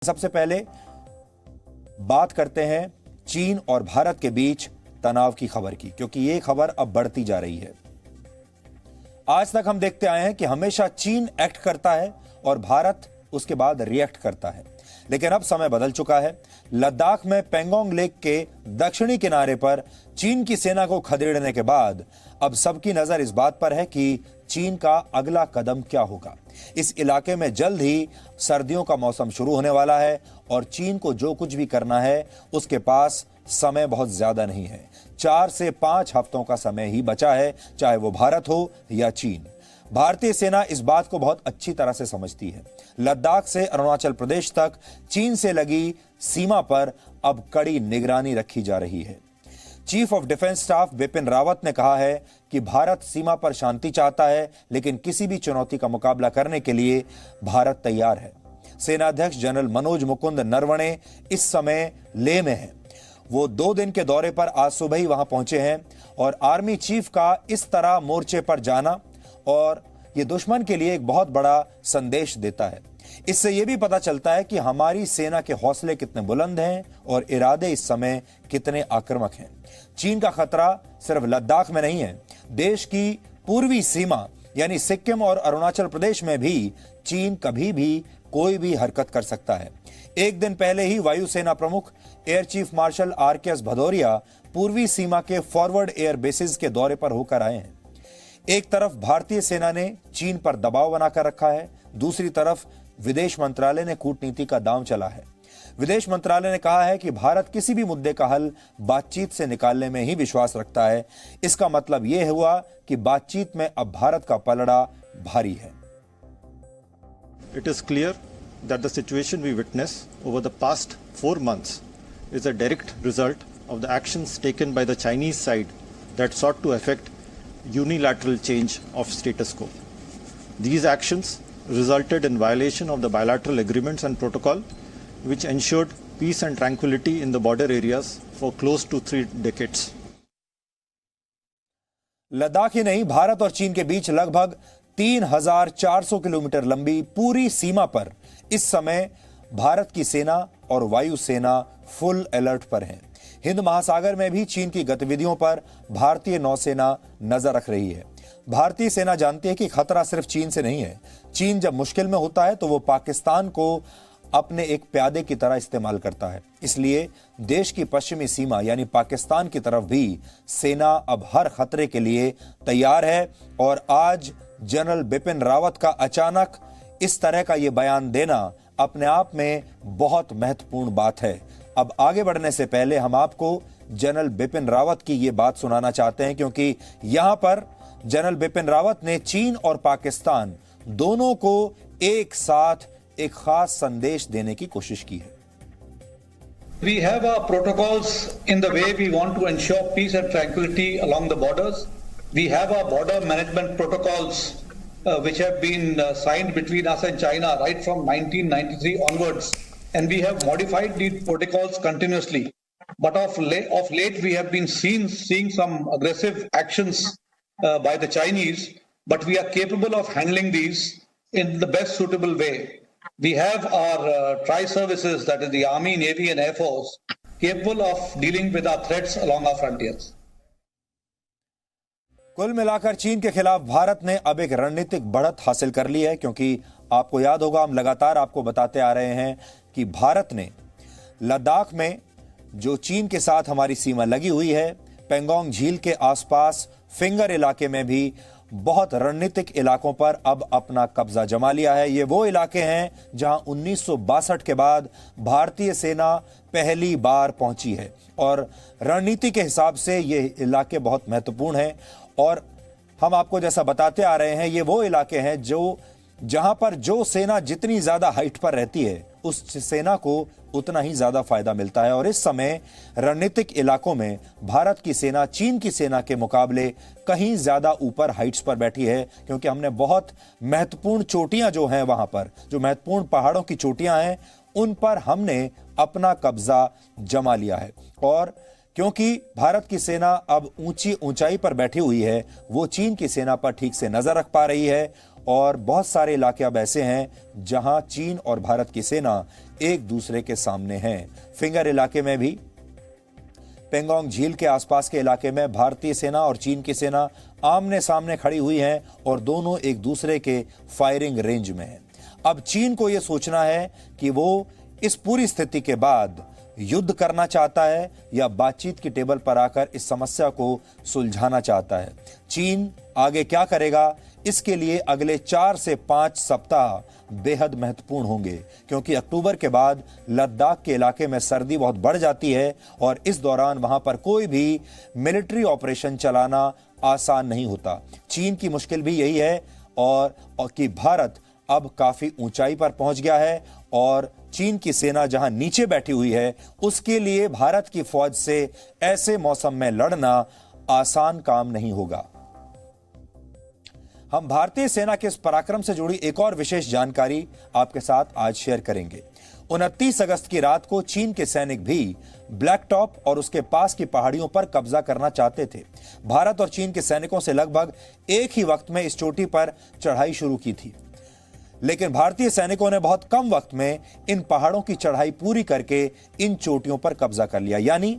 सबसे पहले बात करते हैं चीन और भारत के बीच तनाव की खबर की, क्योंकि यह खबर अब बढ़ती जा रही है। आज तक हम देखते आए हैं कि हमेशा चीन एक्ट करता है और भारत उसके बाद रिएक्ट करता है, लेकिन अब समय बदल चुका है। लद्दाख में पेंगोंग लेक के दक्षिणी किनारे पर चीन की सेना को खदेड़ने के बाद अब सबकी नजर इस बात पर है कि चीन का अगला कदम क्या होगा। इस इलाके में जल्द ही सर्दियों का मौसम शुरू होने वाला है और चीन को जो कुछ भी करना है उसके पास समय बहुत ज्यादा नहीं है। 4 से 5 हफ्तों का समय ही बचा है, चाहे वो भारत हो या चीन। भारतीय सेना इस बात को बहुत अच्छी तरह से समझती है। लद्दाख से अरुणाचल प्रदेश तक चीन से लगी सीमा पर अब कड़ी निगरानी रखी जा रही है। Chief of defence staff Bipin Rawat ने कहा है कि भारत सीमा पर शांति चाहता है, लेकिन किसी भी चुनौती का मुकाबला करने के लिए भारत तैयार है। सेनाध्यक्ष जनरल मनोज मुकुंद नरवणे इस समय लेह में हैं। वो 2 दिन के दौरे पर आज सुबह ही वहां पहुंचे हैं और आर्मी चीफ का इस तरह मोर्चे पर जाना और ये दुश्मन के लिए एक बहुत बड़ा संदेश देता है। इससे यह भी पता चलता है कि हमारी सेना के हौसले कितने बुलंद हैं और इरादे इस समय कितने आक्रामक हैं। चीन का खतरा सिर्फ लद्दाख में नहीं है, देश की पूर्वी सीमा यानी सिक्किम और अरुणाचल प्रदेश में भी चीन कभी भी कोई भी हरकत कर सकता है। एक दिन पहले ही वायुसेना प्रमुख एयर चीफ मार्शल आर.के.एस. भदौरिया पूर्वी सीमा के फॉरवर्ड एयर बेसिस के दौरे पर होकर आए हैं। एक तरफ भारतीय सेना ने चीन पर दबाव बनाकर रखा है, दूसरी तरफ विदेश मंत्रालय ने कूटनीति का दांव चला है। विदेश मंत्रालय ने कहा है कि भारत किसी भी मुद्दे का हल बातचीत से निकालने में ही विश्वास रखता है। इसका मतलब यह हुआ कि बातचीत में अब भारत का पलड़ा भारी है। It is clear that the situation we witness over the past 4 months is a direct result of the actions taken by the Chinese side that sought to effect unilateral change of status quo. These actions resulted in violation of the bilateral agreements and protocol which ensured peace and tranquility in the border areas for close to 3 decades. Ladakh ही नहीं, भारत और चीन के बीच लगभग 3,400 kilometre लंबी पूरी सीमा पर इस समय भारत की सेना और वायुसेना फुल अलर्ट पर हैं। हिंद महासागर में भी चीन की गतिविधियों पर भारतीय नौसेना नजर रख रही है। भारतीय सेना जानती है कि खतरा सिर्फ चीन से नहीं है। चीन जब मुश्किल में होता है तो वो पाकिस्तान को अपने एक प्यादे की तरह इस्तेमाल करता है। इसलिए देश की पश्चिमी सीमा यानी पाकिस्तान की तरफ भी सेना अब हर खतरे के लिए तैयार है। और आज जनरल बिपिन रावत का अचानक इस तरह का यह बयान देना अपने आप में बहुत महत्वपूर्ण बात है। अब आगे बढ़ने से पहले हम आपको जनरल बिपिन रावत की यह बात सुनाना चाहते हैं, क्योंकि यहां पर जनरल बिपिन रावत ने चीन और पाकिस्तान दोनों को एक साथ एक खास संदेश देने की कोशिश की है। We have our protocols in the way we want to ensure peace and tranquility along the borders. We have our border management protocols which have been signed between us and China right from 1993 onwards, and we have modified these protocols continuously. But of late we have been seeing some aggressive actions by the Chinese, but we are capable of handling these in the best suitable way. We have our tri-services, that is the Army, Navy and Air Force, capable of dealing with our threats along our frontiers. कुल मिलाकर चीन के खिलाफ भारत ने अब एक रणनीतिक बढ़त हासिल कर ली है, क्योंकि आपको याद होगा हम लगातार आपको बताते आ रहे हैं कि भारत ने लद्दाख में जो चीन के साथ हमारी सीमा लगी हुई है, पेंगोंग झील के आसपास फिंगर इलाके में भी बहुत रणनीतिक इलाकों पर अब अपना कब्जा जमा लिया है। ये वो इलाके हैं जहां 1962 के बाद भारतीय सेना पहली बार पहुंची है और रणनीति के हिसाब से ये इलाके बहुत महत्वपूर्ण हैं। और हम आपको जैसा बताते आ रहे हैं, ये वो इलाके हैं जहां पर जो सेना जितनी ज्यादा हाइट पर रहती है उस सेना को उतना ही ज्यादा फायदा मिलता है। और इस समय रणनीतिक इलाकों में भारत की सेना चीन की सेना के मुकाबले कहीं ज्यादा ऊपर हाइट्स पर बैठी है, क्योंकि हमने बहुत महत्वपूर्ण चोटियां जो हैं वहां पर, जो महत्वपूर्ण पहाड़ों की चोटियां हैं, उन पर हमने अपना कब्जा जमा लिया है। और क्योंकि भारत की सेना अब ऊंचाई पर बैठी हुई है, वो चीन की सेना पर ठीक से नजर रख पा रही है और बहुत सारे इलाके अब ऐसे हैं जहां चीन और भारत की सेना एक दूसरे के सामने हैं। फिंगर इलाके में भी, पेंगोंग झील के आसपास के इलाके में भारतीय सेना और चीन की सेना आमने सामने खड़ी हुई हैं और दोनों एक दूसरे के फायरिंग रेंज में हैं। अब चीन को यह सोचना है कि वो इस पूरी स्थिति के बाद युद्ध करना चाहता है या बातचीत की टेबल पर आकर इस समस्या को सुलझाना चाहता है। चीन आगे क्या करेगा, इसके लिए अगले 4 से 5 सप्ताह बेहद महत्वपूर्ण होंगे, क्योंकि अक्टूबर के बाद लद्दाख के इलाके में सर्दी बहुत बढ़ जाती है और इस दौरान वहां पर कोई भी मिलिट्री ऑपरेशन चलाना आसान नहीं होता। चीन की मुश्किल भी यही है और कि भारत अब काफी ऊंचाई पर पहुंच गया है और चीन की सेना जहां नीचे बैठी हुई है, उसके लिए भारत की फौज से ऐसे मौसम में लड़ना आसान काम नहीं होगा। हम भारतीय सेना के इस पराक्रम से जुड़ी एक और विशेष जानकारी आपके साथ आज शेयर करेंगे। 29 अगस्त की रात को चीन के सैनिक भी ब्लैक टॉप और उसके पास की पहाड़ियों पर कब्जा करना चाहते थे। भारत और चीन के सैनिकों से लगभग एक ही वक्त में इस चोटी पर चढ़ाई शुरू की थी, लेकिन भारतीय सैनिकों ने बहुत कम वक्त में इन पहाड़ों की चढ़ाई पूरी करके इन चोटियों पर कब्जा कर लिया। यानी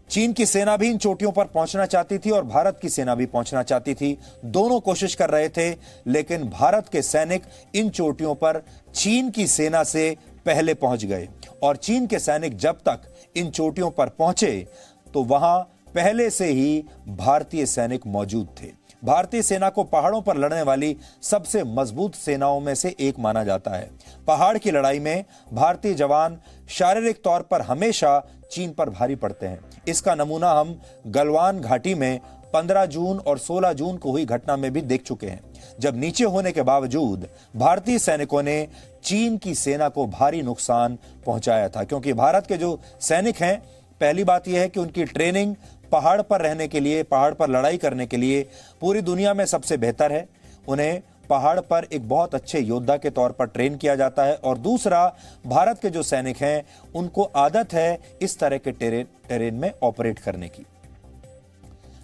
चीन की सेना भी इन चोटियों पर पहुंचना चाहती थी और भारत की सेना भी पहुंचना चाहती थी। दोनों कोशिश कर रहे थे, लेकिन भारत के सैनिक इन चोटियों पर चीन की सेना से पहले पहुंच गए और चीन के सैनिक जब तक इन चोटियों पर पहुंचे तो वहां पहले से ही भारतीय सैनिक मौजूद थे। भारतीय सेना को पहाड़ों पर लड़ने वाली सबसे मजबूत सेनाओं में से एक माना जाता है। पहाड़ की लड़ाई में भारतीय जवान शारीरिक तौर पर हमेशा चीन पर भारी पड़ते हैं। इसका नमूना हम गलवान घाटी में 15 जून और 16 जून को हुई घटना में भी देख चुके हैं, जब नीचे होने के बावजूद भारतीय सैनिकों ने चीन की सेना को भारी नुकसान पहुंचाया था। क्योंकि भारत के जो सैनिक हैं, पहली बात यह है कि उनकी ट्रेनिंग पहाड़ पर रहने के लिए, पहाड़ पर लड़ाई करने के लिए पूरी दुनिया में सबसे बेहतर है। उन्हें पहाड़ पर एक बहुत अच्छे योद्धा के तौर पर ट्रेन किया जाता है। और दूसरा, भारत के जो सैनिक हैं उनको आदत है इस तरह के टेरेन में ऑपरेट करने की।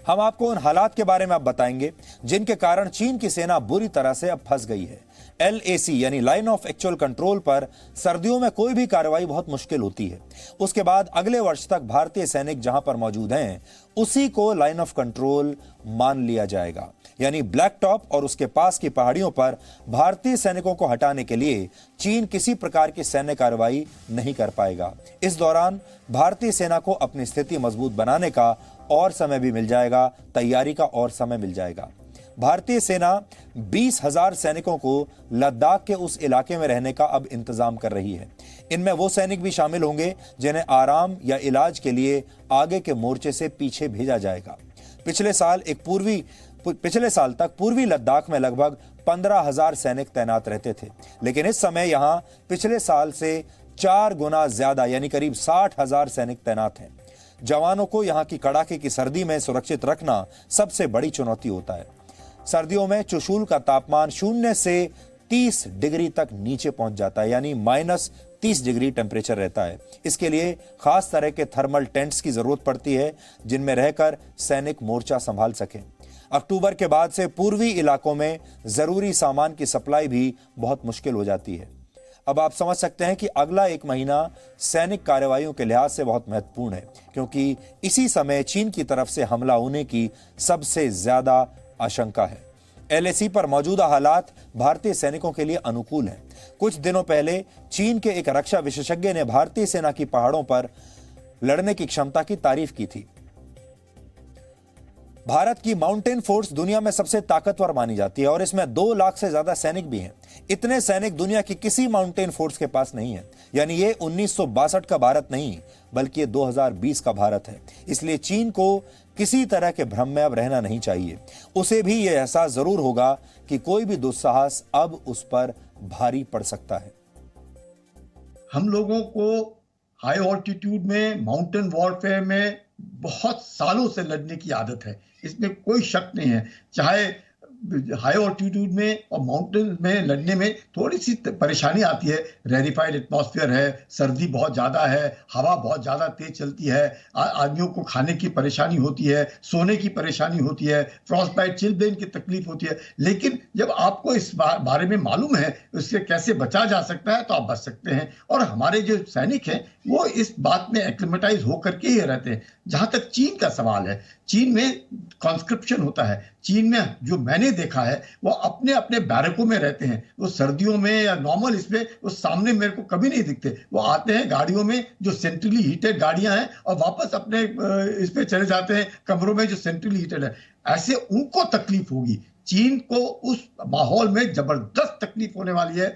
हम आपको उन हालात के बारे में अब बताएंगे जिनके कारण चीन की सेना बुरी तरह से अब फंस गई है। LAC यानी लाइन ऑफ एक्चुअल कंट्रोल पर सर्दियों में कोई भी कार्रवाई बहुत मुश्किल होती है। उसके बाद अगले वर्ष तक भारतीय सैनिक जहां पर मौजूद हैं उसी को लाइन ऑफ कंट्रोल मान लिया जाएगा। यानी ब्लैक टॉप और उसके पास की पहाड़ियों पर भारतीय सैनिकों को हटाने के लिए चीन किसी प्रकार की सैन्य कार्रवाई नहीं कर पाएगा। इस दौरान भारतीय सेना को अपनी स्थिति मजबूत बनाने का और समय भी मिल जाएगा, तैयारी का और समय मिल जाएगा। भारतीय सेना 20,000 सैनिकों को लद्दाख के उस इलाके में रहने का अब इंतजाम कर रही है। इनमें वो सैनिक भी शामिल होंगे जिन्हें आराम या इलाज के लिए आगे के मोर्चे से पीछे भेजा जाएगा। पिछले साल तक पूर्वी लद्दाख में लगभग 15,000 सैनिक तैनात रहते थे, लेकिन इस समय यहां पिछले साल से 4 गुना ज्यादा यानी करीब 60,000 सैनिक तैनात हैं। जवानों को यहां की कड़ाके की सर्दी में सुरक्षित रखना सबसे बड़ी चुनौती होता है। सर्दियों में चुशूल का तापमान 0 से 30 डिग्री तक नीचे पहुंच जाता है, यानी -30 डिग्री टेम्परेचर रहता है। इसके लिए खास तरह के थर्मल टेंट्स की जरूरत पड़ती है जिनमें रहकर सैनिक मोर्चा संभाल सकें। अक्टूबर के बाद से पूर्वी इलाकों में जरूरी सामान की सप्लाई भी बहुत मुश्किल हो जाती है। अब आप समझ सकते हैं कि अगला 1 महीना सैनिक कार्रवाइयों के लिहाज से बहुत महत्वपूर्ण है, क्योंकि इसी समय चीन की तरफ से हमला होने की सबसे ज्यादा आशंका है। LAC पर मौजूदा हालात भारतीय सैनिकों के लिए अनुकूल हैं। कुछ दिनों पहले चीन के एक रक्षा विशेषज्ञ ने भारतीय सेना की पहाड़ों पर लड़ने की क्षमता की तारीफ की थी। भारत की माउंटेन फोर्स दुनिया में सबसे ताकतवर मानी जाती है और इसमें 2 लाख से ज्यादा सैनिक भी हैं। इतने सैनिक दुनिया की किसी माउंटेन फोर्स के पास नहीं है। यानी ये 1962 का भारत नहीं, बल्कि ये 2020 का भारत है। इसलिए चीन को किसी तरह के भ्रम में अब रहना नहीं चाहिए। उसे भी यह एहसास जरूर होगा कि कोई भी दुस्साहस अब उस पर भारी पड़ सकता है। हम लोगों को हाई ऑल्टीट्यूड में, माउंटेन वॉरफेयर में बहुत सालों से लड़ने की आदत है, इसमें कोई शक नहीं है। चाहे हाई ऑल्टीट्यूड में और माउंटेन में लड़ने में थोड़ी सी परेशानी आती है। रेरिफाइड एटमॉस्फेयर है, सर्दी बहुत ज़्यादा है, हवा बहुत ज़्यादा तेज चलती है, आदमियों को खाने की परेशानी होती है, सोने की परेशानी होती है, फ्रॉस्ट बाइट, चिलब्लेन की तकलीफ होती है। लेकिन जब आपको इस बारे में मालूम है उससे कैसे बचा जा सकता है तो आप बच सकते हैं। और हमारे जो सैनिक हैं वो इस बात में एक्लिमेटाइज होकर के ही रहते हैं। जहां तक चीन का सवाल है, चीन में कॉन्स्क्रिप्शन होता है। चीन में जो मैंने देखा है वो अपने अपने बैरकों में रहते हैं। वो सर्दियों में या नॉर्मल इसमें वो सामने मेरे को कभी नहीं दिखते। वो आते हैं गाड़ियों में जो सेंट्रली हीटेड गाड़ियां हैं और वापस अपने इस पे चले जाते हैं कमरों में जो सेंट्रली हीटेड है। ऐसे उनको तकलीफ होगी। चीन को उस माहौल में जबरदस्त तकलीफ होने वाली है।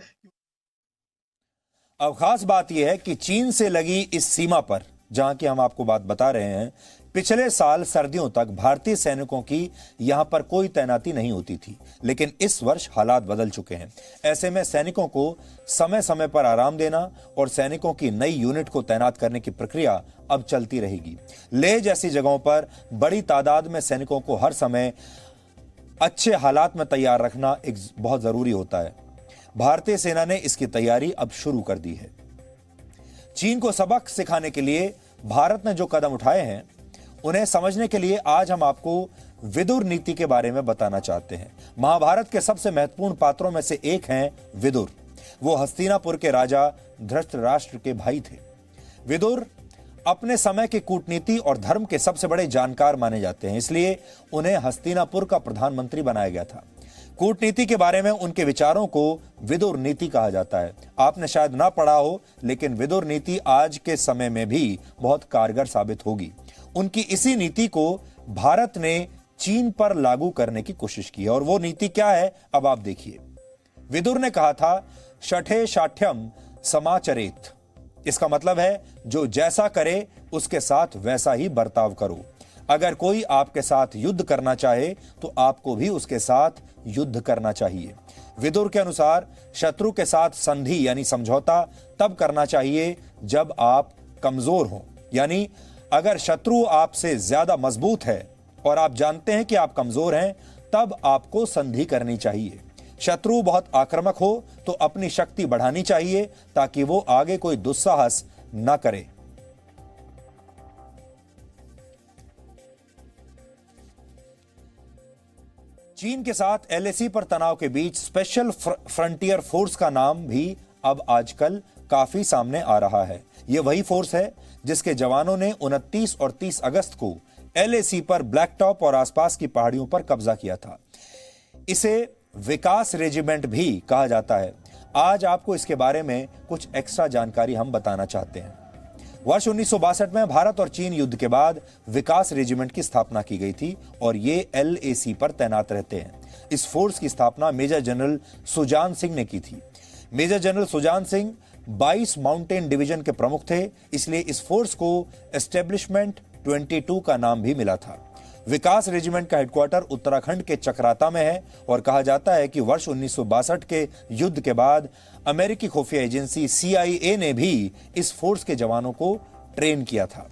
अब खास बात यह है कि चीन से लगी इस सीमा पर जहां की हम आपको बात बता रहे हैं, पिछले साल सर्दियों तक भारतीय सैनिकों की यहां पर कोई तैनाती नहीं होती थी, लेकिन इस वर्ष हालात बदल चुके हैं। ऐसे में सैनिकों को समय समय पर आराम देना और सैनिकों की नई यूनिट को तैनात करने की प्रक्रिया अब चलती रहेगी। लेह जैसी जगहों पर बड़ी तादाद में सैनिकों को हर समय अच्छे हालात में तैयार रखना एक बहुत जरूरी होता है। भारतीय सेना ने इसकी तैयारी अब शुरू कर दी है। चीन को सबक सिखाने के लिए भारत ने जो कदम उठाए हैं उन्हें समझने के लिए आज हम आपको विदुर नीति के बारे में बताना चाहते हैं। महाभारत के सबसे महत्वपूर्ण पात्रों में से एक हैं विदुर। वो हस्तिनापुर के राजा धृतराष्ट्र के भाई थे। विदुर अपने समय के कूटनीति और धर्म के सबसे बड़े जानकार माने जाते हैं, इसलिए उन्हें हस्तिनापुर का प्रधानमंत्री बनाया गया था। कूटनीति के बारे में उनके विचारों को विदुर नीति कहा जाता है। आपने शायद ना पढ़ा हो, लेकिन विदुर नीति आज के समय में भी बहुत कारगर साबित होगी। उनकी इसी नीति को भारत ने चीन पर लागू करने की कोशिश की है, और वो नीति क्या है अब आप देखिए। विदुर ने कहा था, शठे शाठ्यम समाचरेत। इसका मतलब है जो जैसा करे उसके साथ वैसा ही बर्ताव करो। अगर कोई आपके साथ युद्ध करना चाहे तो आपको भी उसके साथ युद्ध करना चाहिए। विदुर के अनुसार शत्रु के साथ संधि यानी समझौता तब करना चाहिए जब आप कमजोर हो, यानी अगर शत्रु आपसे ज्यादा मजबूत है और आप जानते हैं कि आप कमजोर हैं, तब आपको संधि करनी चाहिए। शत्रु बहुत आक्रामक हो तो अपनी शक्ति बढ़ानी चाहिए ताकि वो आगे कोई दुस्साहस न करे। चीन के साथ एलएसी पर तनाव के बीच स्पेशल फ्रंटियर फोर्स का नाम भी अब आजकल काफी सामने आ रहा है। यह वही फोर्स है जिसके जवानों ने 29 और 30 अगस्त को एलएसी पर ब्लैक टॉप और आसपास की पहाड़ियों पर कब्जा किया था। इसे विकास रेजिमेंट भी कहा जाता है। आज आपको इसके बारे में कुछ एक्स्ट्रा जानकारी हम बताना चाहते हैं। वर्ष 1962 में भारत और चीन युद्ध के बाद विकास रेजिमेंट की स्थापना की गई थी और ये एलएसी पर तैनात रहते हैं। इस फोर्स की स्थापना मेजर जनरल सुजान सिंह ने की थी। Major general Sujan Singh 22 mountain division के प्रमुख थे, इसलिए इस फोर्स को एस्टेब्लिशमेंट 22 का नाम भी मिला था। विकास रेजिमेंट का हेडक्वार्टर उत्तराखंड के चक्राता में है और कहा जाता है कि वर्ष 1962 के युद्ध के बाद अमेरिकी खुफिया एजेंसी CIA ने भी इस फोर्स के जवानों को ट्रेन किया था।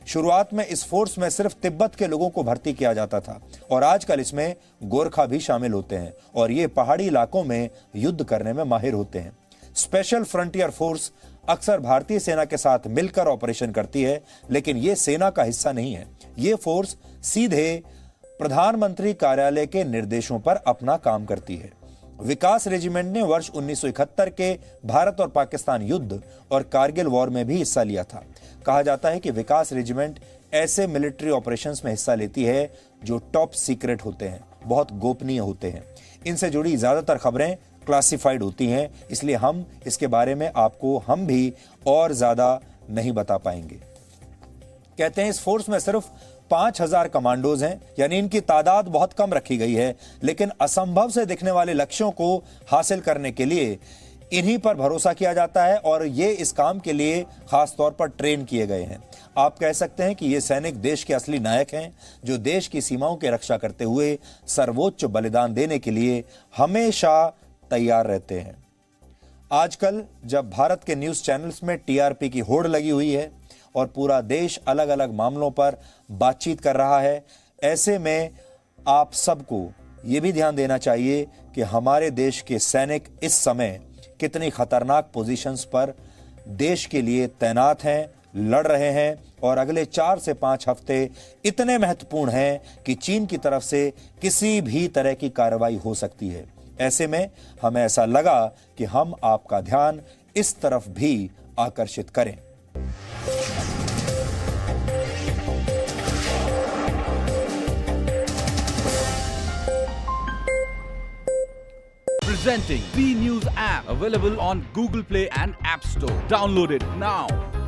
शुरुआत में इस फोर्स में सिर्फ तिब्बत के लोगों को भर्ती किया जाता था और आजकल इसमें गोरखा भी शामिल होते हैं और ये पहाड़ी इलाकों में युद्ध करने में माहिर होते हैं। स्पेशल फ्रंटियर फोर्स अक्सर भारतीय सेना के साथ मिलकर ऑपरेशन करती है, लेकिन यह सेना का हिस्सा नहीं है। यह फोर्स सीधे प्रधानमंत्री कार्यालय के निर्देशों पर अपना काम करती है। विकास रेजिमेंट ने वर्ष 1971 के भारत और पाकिस्तान युद्ध और कारगिल वॉर में भी हिस्सा लिया था। कहा जाता है कि विकास रेजिमेंट ऐसे मिलिट्री ऑपरेशंस में हिस्सा लेती है जो टॉप सीक्रेट होते हैं, बहुत गोपनीय होते हैं। इनसे जुड़ी ज्यादातर खबरें क्लासिफाइड होती हैं, इसलिए हम इसके बारे में आपको हम भी और ज्यादा नहीं बता पाएंगे। कहते हैं इस फोर्स में सिर्फ 5000 कमांडोज हैं, यानी इनकी तादाद बहुत कम रखी गई है, लेकिन असंभव से दिखने वाले लक्ष्यों को हासिल करने के लिए इन्हीं पर भरोसा किया जाता है और ये इस काम के लिए खास तौर पर ट्रेन किए गए हैं। आप कह सकते हैं कि ये सैनिक देश के असली नायक हैं, जो देश की सीमाओं की रक्षा करते हुए सर्वोच्च बलिदान देने के लिए हमेशा तैयार रहते हैं। आजकल जब भारत के न्यूज चैनल्स में टीआरपी की होड़ लगी हुई है और पूरा देश अलग अलग मामलों पर बातचीत कर रहा है, ऐसे में आप सबको ये भी ध्यान देना चाहिए कि हमारे देश के सैनिक इस समय कितनी खतरनाक पोजीशंस पर देश के लिए तैनात हैं, लड़ रहे हैं और अगले 4 से 5 हफ्ते इतने महत्वपूर्ण हैं कि चीन की तरफ से किसी भी तरह की कार्रवाई हो सकती है। ऐसे में हमें ऐसा लगा कि हम आपका ध्यान इस तरफ भी आकर्षित करें। Presenting B News app, available on Google Play and App Store. Download it now.